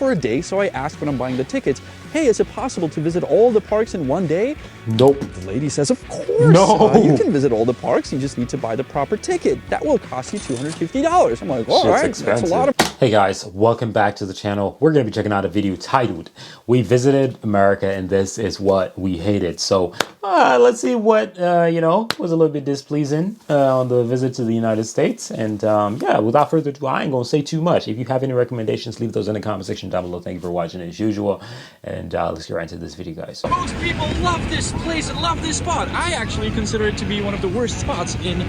for a day, so I asked when I'm buying the tickets, hey, is it possible to visit all the parks in one day? Nope. The lady says, of course. No. You can visit all the parks, you just need to buy the proper ticket. That will cost you $250. I'm like, all right, that's a lot of... Hey guys, welcome back to the channel. We're going to be checking out a video titled, We Visited America and This Is What We Hated. So let's see what, was a little bit displeasing on the visit to the United States. And yeah, without further ado, I ain't going to say too much. If you have any recommendations, leave those in the comment section down below. Thank you for watching as usual. And let's get right into this video, guys. Most people love this place and love this spot. I actually consider it to be one of the worst spots in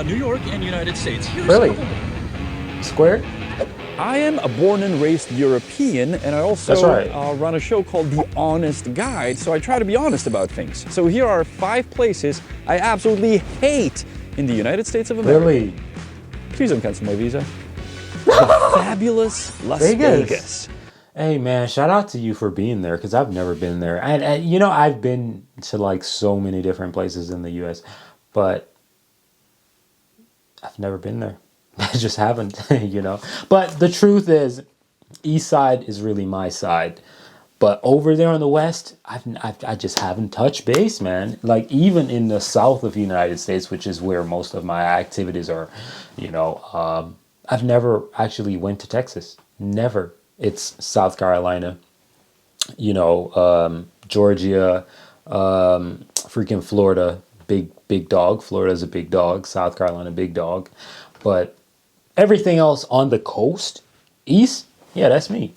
New York and United States. Here's Really? Square? I am a born and raised European, and I also run a show called The Honest Guide, so I try to be honest about things. So here are 5 places I absolutely hate in the United States of America. Really? Please don't cancel my visa. The fabulous Las Vegas. Hey man, shout out to you for being there, because I've never been there. And you know, I've been to like so many different places in the US, but I've never been there. I just haven't, you know. But the truth is, East Side is really my side. But over there on the West, I just haven't touched base, man. Like even in the South of the United States, which is where most of my activities are, you know, I've never actually went to Texas. Never. It's South Carolina, you know, Georgia, freaking Florida, big dog. Florida's a big dog. South Carolina, big dog. But everything else on the coast, east, yeah, that's me.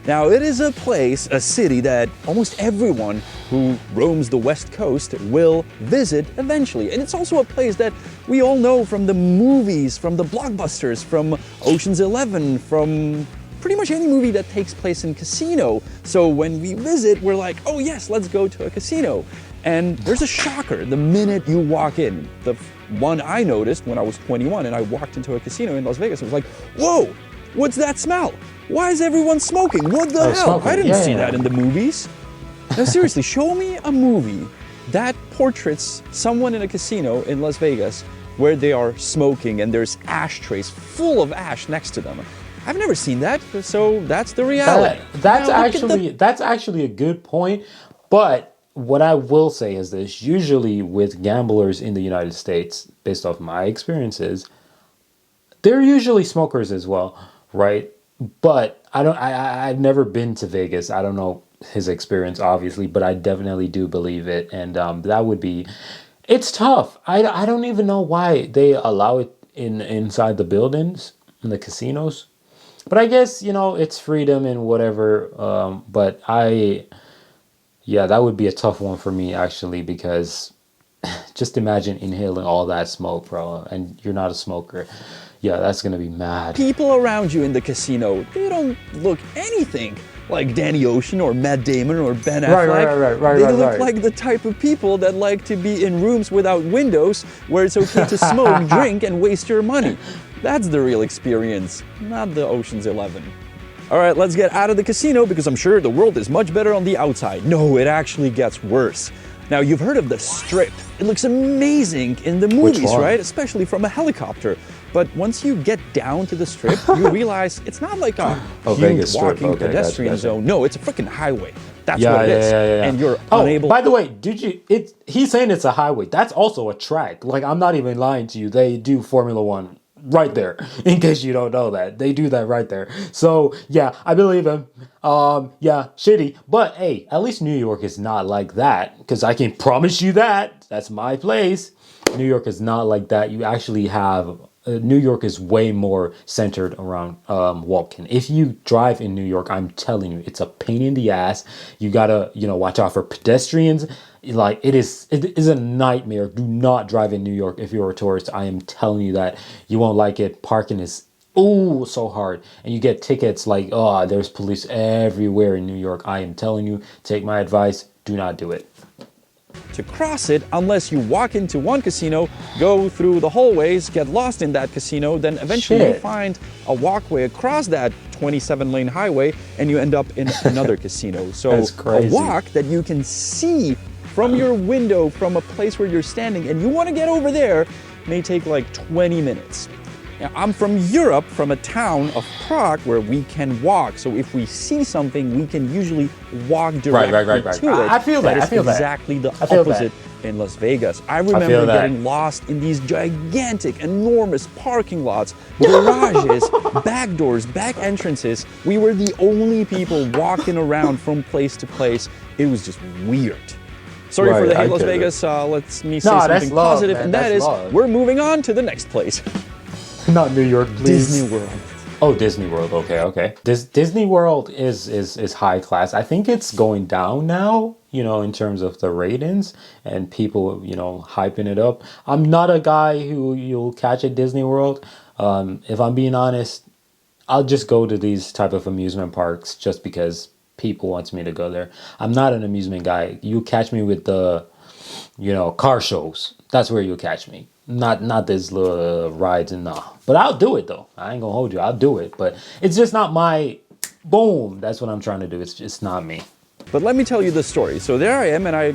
Now, it is a place, a city that almost everyone who roams the West Coast will visit eventually. And it's also a place that we all know from the movies, from the blockbusters, from Ocean's 11, from pretty much any movie that takes place in casino. So when we visit, we're like, oh yes, let's go to a casino. And there's a shocker the minute you walk in. The one I noticed when I was 21 and I walked into a casino in Las Vegas, I was like, whoa, what's that smell? Why is everyone smoking? What the hell? Smoking. I didn't see that in the movies. Now seriously, show me a movie that portraits someone in a casino in Las Vegas where they are smoking and there's ashtrays full of ash next to them. I've never seen that, so that's the reality. That's actually a good point, but what I will say is this: usually with gamblers in the United States, based off my experiences, they're usually smokers as well, right? But I've never been to Vegas. I don't know his experience, obviously, but I definitely do believe it. And that would be, it's tough. I don't even know why they allow it inside the buildings, in the casinos. But I guess, you know, it's freedom and whatever. But yeah, that would be a tough one for me, actually, because just imagine inhaling all that smoke, bro, and you're not a smoker. Yeah, that's going to be mad. People around you in the casino, they don't look anything like Danny Ocean or Matt Damon or Ben Affleck. They look like the type of people that like to be in rooms without windows where it's okay to smoke, drink, and waste your money. That's the real experience, not the Ocean's 11. All right, let's get out of the casino because I'm sure the world is much better on the outside. No, it actually gets worse. Now, you've heard of the Strip. It looks amazing in the movies, right? Especially from a helicopter. But once you get down to the Strip, you realize it's not like a huge walking pedestrian zone. No, it's a freaking highway. That's what it is. And you're unable... By the way, he's saying it's a highway. That's also a track. Like, I'm not even lying to you. They do Formula One right there, in case you don't know that. They do that right there. So, yeah, I believe him. Yeah, shitty. But, hey, at least New York is not like that, because I can promise you that. That's my place. New York is not like that. You actually have... New York is way more centered around walking. If you drive in New York, I'm telling you, it's a pain in the ass. You gotta, you know, watch out for pedestrians. Like it is a nightmare. Do not drive in New York if you're a tourist. I am telling you that. You won't like it. Parking is so hard, and you get tickets like, oh, there's police everywhere in New York. I am telling you, take my advice. Do not do it. To cross it, unless you walk into one casino, go through the hallways, get lost in that casino, then eventually you find a walkway across that 27-lane highway and you end up in another casino. So a walk that you can see from your window from a place where you're standing and you want to get over there may take like 20 minutes. Now, I'm from Europe, from a town of Prague where we can walk. So if we see something, we can usually walk directly to it. I feel that. That I feel is exactly the opposite in Las Vegas. I remember getting lost in these gigantic, enormous parking lots, garages, back doors, back entrances. We were the only people walking around from place to place. It was just weird. Sorry for the hate Las Vegas. Let me say something positive, and that is we're moving on to the next place. Not New York, please. Disney World. Oh, Disney World. Okay. Disney World is high class. I think it's going down now, in terms of the ratings and people, hyping it up. I'm not a guy who you'll catch at Disney World. If I'm being honest, I'll just go to these type of amusement parks just because people wants me to go there. I'm not an amusement guy. You catch me with the, car shows. That's where you'll catch me. Not this little rides and nah. But I'll do it though. I ain't gonna hold you. I'll do it. But it's just not my boom. That's what I'm trying to do. It's just not me. But let me tell you the story. So there I am, and I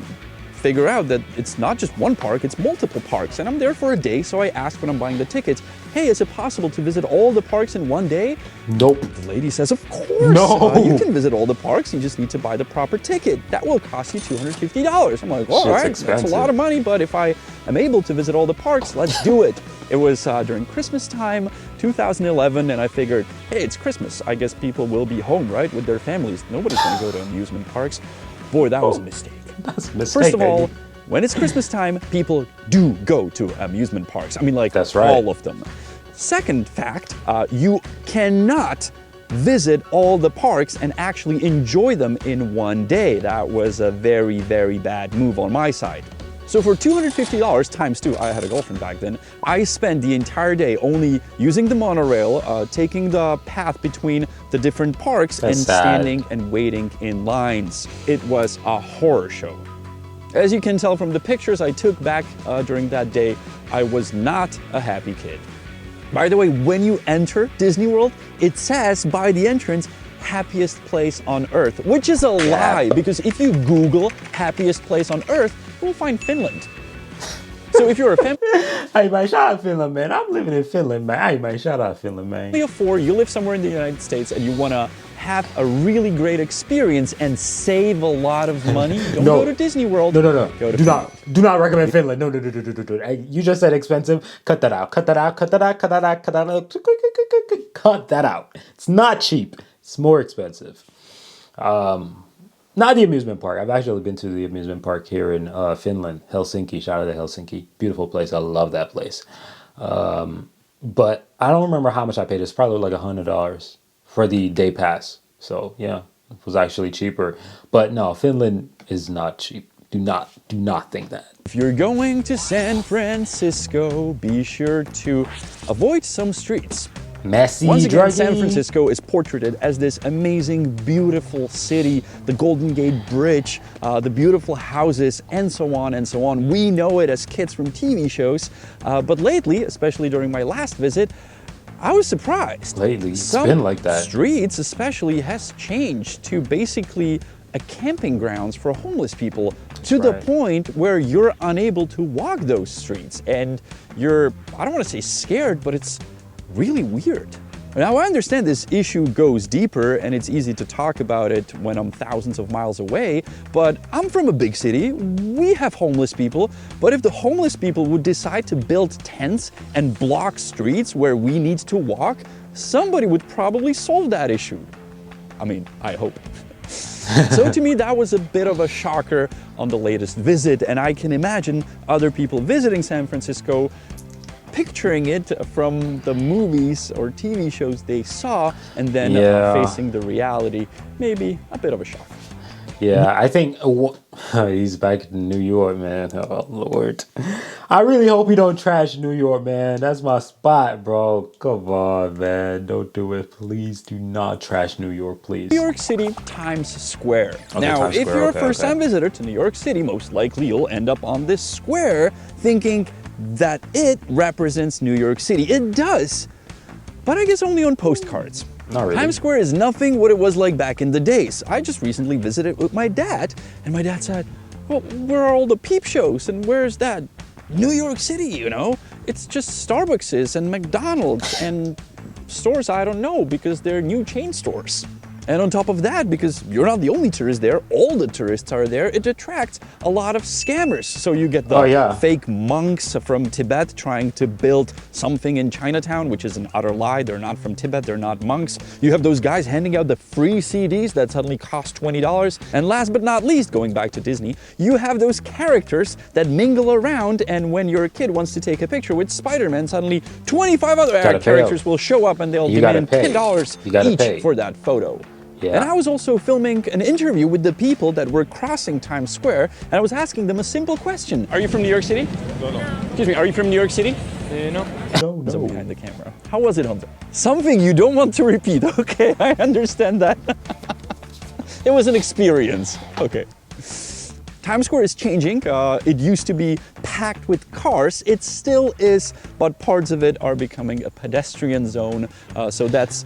figure out that it's not just one park, it's multiple parks. And I'm there for a day, so I ask when I'm buying the tickets, hey, is it possible to visit all the parks in one day? Nope. The lady says, of course. No. You can visit all the parks, you just need to buy the proper ticket. That will cost you $250. I'm like, all right, that's a lot of money, but if I am able to visit all the parks, let's do it. It was during Christmas time, 2011, and I figured, hey, it's Christmas. I guess people will be home, right, with their families. Nobody's gonna go to amusement parks. Boy, that was a mistake. That's a mistake. First of all, when it's Christmas time, people do go to amusement parks. I mean, like, that's right. All of them. Second fact, you cannot visit all the parks and actually enjoy them in one day. That was a very, very bad move on my side. So for $250 times 2, I had a girlfriend back then, I spent the entire day only using the monorail, taking the path between the different parks and standing and waiting in lines. It was a horror show. As you can tell from the pictures I took back during that day, I was not a happy kid. By the way, when you enter Disney World, it says by the entrance, happiest place on earth, which is a lie, because if you Google happiest place on earth, you will find Finland. So if you're a fan, hey man, shout out Finland, man. I'm living in Finland, man. Hey man, shout out Finland, man. Of 4, you live somewhere in the United States and you want to have a really great experience and save a lot of money, don't go to Disney World. No. Go to Do not recommend Finland. No. Hey, you just said expensive. Cut that out. Cut that out. It's not cheap. It's more expensive. Not the amusement park. I've actually been to the amusement park here in Finland, Helsinki. Shout out to Helsinki. Beautiful place. I love that place. But I don't remember how much I paid. It's probably like $100 for the day pass. So yeah, it was actually cheaper. But no, Finland is not cheap. Do not think that. If you're going to San Francisco, be sure to avoid some streets. Messy, once again, San Francisco is portraited as this amazing, beautiful city, the Golden Gate Bridge, the beautiful houses, and so on and so on. We know it as kids from TV shows, but lately, especially during my last visit, I was surprised. Lately, it's been like that. Streets especially has changed to basically a camping grounds for homeless people, to the point where you're unable to walk those streets, and you're, I don't want to say scared, but it's really weird. Now, I understand this issue goes deeper and it's easy to talk about it when I'm thousands of miles away, but I'm from a big city, we have homeless people, but if the homeless people would decide to build tents and block streets where we need to walk, somebody would probably solve that issue. I mean, I hope. So to me, that was a bit of a shocker on the latest visit, and I can imagine other people visiting San Francisco picturing it from the movies or TV shows they saw, and then facing the reality, maybe a bit of a shock. Yeah, I think he's back in New York, man. Oh, Lord. I really hope he don't trash New York, man. That's my spot, bro. Come on, man. Don't do it. Please do not trash New York, please. New York City, Times Square. Okay, now, Times if you're a first-time visitor to New York City, most likely you'll end up on this square thinking that it represents New York City. It does, but I guess only on postcards. Not really. Times Square is nothing what it was like back in the days. I just recently visited with my dad, and my dad said, well, where are all the peep shows, and where's that? New York City, you know? it's just Starbucks and McDonald's and stores I don't know because they're new chain stores. And on top of that, because you're not the only tourist there, all the tourists are there, it attracts a lot of scammers. So you get the fake monks from Tibet trying to build something in Chinatown, which is an utter lie. They're not from Tibet, they're not monks. You have those guys handing out the free CDs that suddenly cost $20. And last but not least, going back to Disney, you have those characters that mingle around, and when your kid wants to take a picture with Spider-Man, suddenly 25 other characters will show up and they'll demand $10 each for that photo. Yeah. And I was also filming an interview with the people that were crossing Times Square, and I was asking them a simple question. Are you from New York City? No. Excuse me, are you from New York City? No. No. Behind the camera. How was it, Honza? Something you don't want to repeat. Okay, I understand that. It was an experience. Okay. Times Square is changing. It used to be packed with cars. It still is, but parts of it are becoming a pedestrian zone. So that's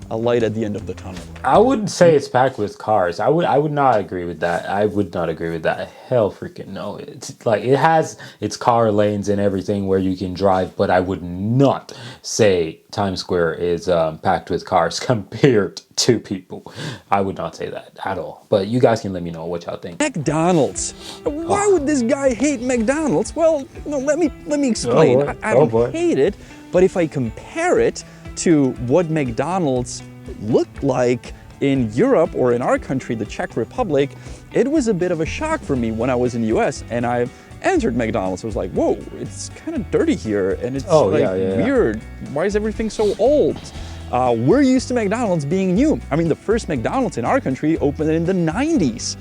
a light at the end of the tunnel. I wouldn't say it's packed with cars. I would not agree with that. I would not agree with that. Hell freaking no. It's like it has its car lanes and everything where you can drive, but I would not say Times Square is packed with cars compared to people. I would not say that at all. But you guys can let me know what y'all think. McDonald's. Why would this guy hate McDonald's? Well, no, let me explain. I don't hate it, but if I compare it to what McDonald's looked like in Europe or in our country, the Czech Republic, it was a bit of a shock for me when I was in the US and I entered McDonald's. I was like, whoa, it's kind of dirty here and it's weird. Why is everything so old? We're used to McDonald's being new. I mean, the first McDonald's in our country opened in the 90s,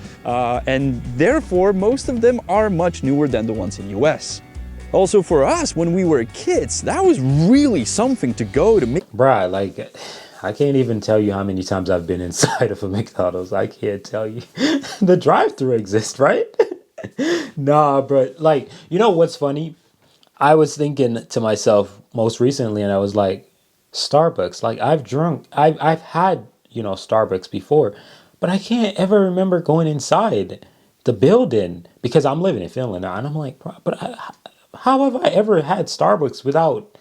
and therefore most of them are much newer than the ones in US. Also for us, when we were kids, that was really something to go to. Bruh, like, I can't even tell you how many times I've been inside of a McDonald's. I can't tell you. The drive-thru exists, right? Nah, bro. Like, you know what's funny? I was thinking to myself most recently, and I was like, Starbucks. Like, I've had, Starbucks before, but I can't ever remember going inside the building because I'm living in Finland now, and I'm like, how have I ever had Starbucks without,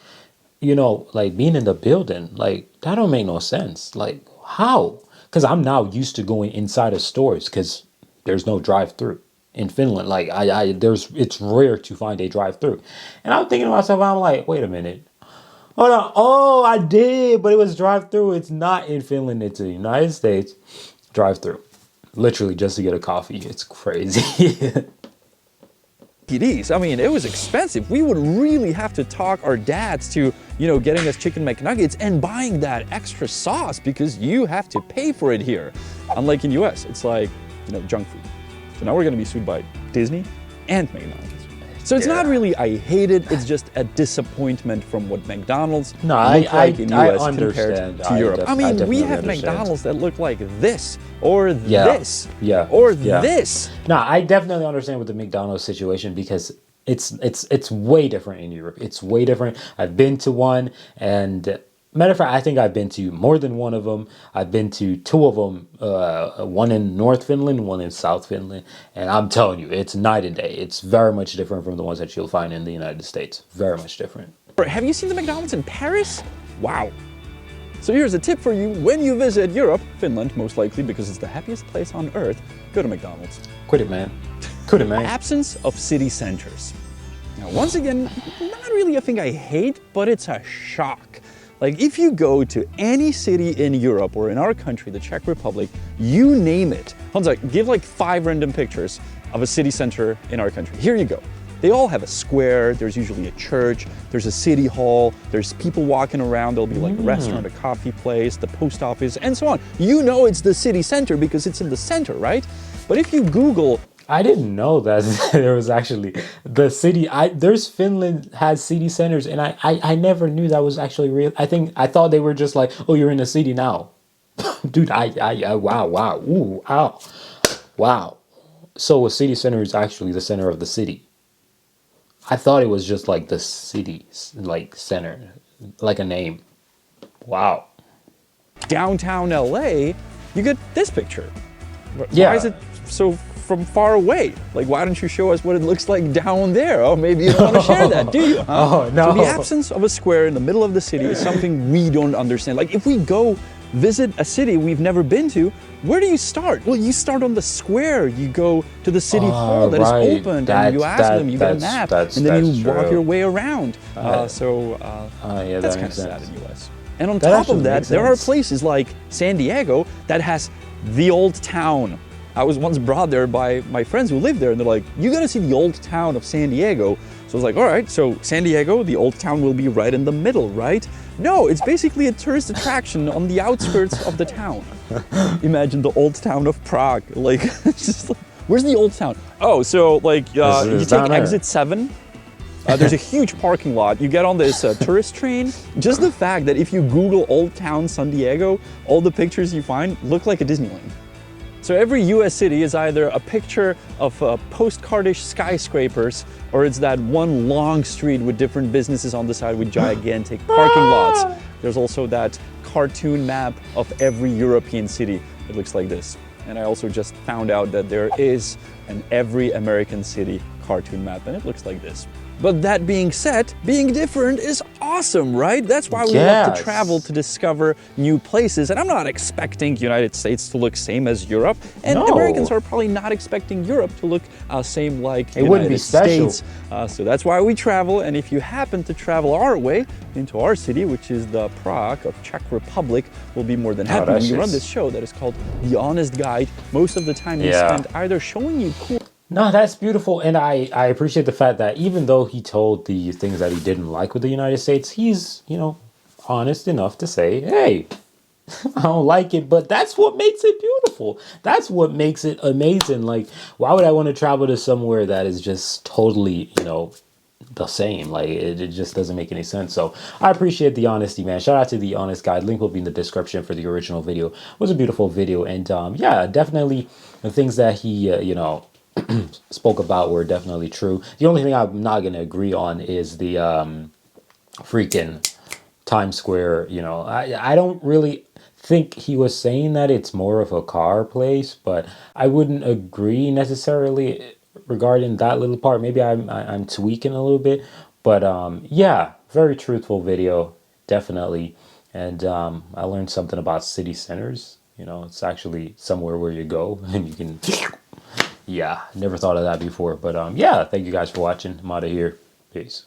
like being in the building? Like, that don't make no sense. Like, how? Because I'm now used to going inside of stores because there's no drive-through in Finland. Like, it's rare to find a drive-through. And I'm thinking to myself, I'm like, wait a minute. Hold on. Oh, I did, but it was drive-through. It's not in Finland. It's in the United States. Drive-through. Literally just to get a coffee. It's crazy. I mean, it was expensive. We would really have to talk our dads to, getting us chicken McNuggets and buying that extra sauce because you have to pay for it here. Unlike in US, it's like, junk food. So now we're going to be sued by Disney and McDonald's. So it's not really I hate it, it's just a disappointment from what McDonald's look like in US compared to Europe. I mean, we have McDonald's that look like this, or this, or this. No, I definitely understand with the McDonald's situation because it's way different in Europe. It's way different. I've been to one, and matter of fact, I think I've been to more than one of them. I've been to two of them, one in North Finland, one in South Finland. And I'm telling you, it's night and day. It's very much different from the ones that you'll find in the United States. Very much different. Have you seen the McDonald's in Paris? Wow. So here's a tip for you. When you visit Europe, Finland most likely, because it's the happiest place on earth, go to McDonald's. Quit it, man. Quit it, man. Absence of city centers. Now, once again, not really a thing I hate, but it's a shock. Like, if you go to any city in Europe or in our country, the Czech Republic, you name it. Honza, give like 5 random pictures of a city center in our country. Here you go. They all have a square, there's usually a church, there's a city hall, there's people walking around, there'll be like a restaurant, a coffee place, the post office, and so on. You know it's the city center because it's in the center, right? But if you Google... I didn't know that there was actually the city. There's Finland has city centers, and I never knew that was actually real. I thought they were just like, oh, you're in the city now, dude. Wow, ooh, ow, wow. So a city center is actually the center of the city. I thought it was just like the city, like center, like a name. Wow. Downtown LA, you get this picture. Why is it so from far away. Like, why don't you show us what it looks like down there? Oh, maybe you don't want to share that, do you? Huh? Oh, no. So the absence of a square in the middle of the city is something we don't understand. Like, if we go visit a city we've never been to, where do you start? Well, you start on the square. You go to the city hall that is opened, and you ask them, you get a map, and then you walk your way around. That's kind of sad in the US. And on top of that, there are places like San Diego that has the old town. I was once brought there by my friends who live there, and they're like, you gotta see the old town of San Diego. So I was like, all right, so San Diego, the old town will be right in the middle, right? No, it's basically a tourist attraction on the outskirts of the town. Imagine the old town of Prague. Like, it's just like, where's the old town? Oh, so like, you take exit 7. There's a huge parking lot. You get on this tourist train. Just the fact that if you Google Old Town San Diego, all the pictures you find look like a Disneyland. So every US city is either a picture of postcardish skyscrapers, or it's that one long street with different businesses on the side with gigantic parking lots. There's also that cartoon map of every European city. It looks like this. And I also just found out that there is an every American city cartoon map, and it looks like this. But that being said, being different is awesome, right? That's why we love to travel to discover new places. And I'm not expecting United States to look same as Europe. And Americans are probably not expecting Europe to look same like United States. So that's why we travel. And if you happen to travel our way into our city, which is the Prague of Czech Republic, we'll be more than happy. We run this show that is called The Honest Guide. Most of the time we spend either showing you cool... No, that's beautiful, and I appreciate the fact that even though he told the things that he didn't like with the United States, he's, you know, honest enough to say, hey, I don't like it, but that's what makes it beautiful. That's what makes it amazing. Like, why would I want to travel to somewhere that is just totally, you know, the same? Like, it just doesn't make any sense. So I appreciate the honesty, man. Shout out to The Honest Guide. Link will be in the description for the original video. It was a beautiful video, and yeah, definitely the things that he, you know, spoke about were definitely true. The only thing I'm not going to agree on is the freaking Times Square. You know, I don't really think he was saying that it's more of a car place, but I wouldn't agree necessarily regarding that little part. Maybe I'm tweaking a little bit, but yeah, very truthful video, definitely. And I learned something about city centers. You know, it's actually somewhere where you go and you can... Yeah, never thought of that before. But yeah, thank you guys for watching. I'm out of here. Peace.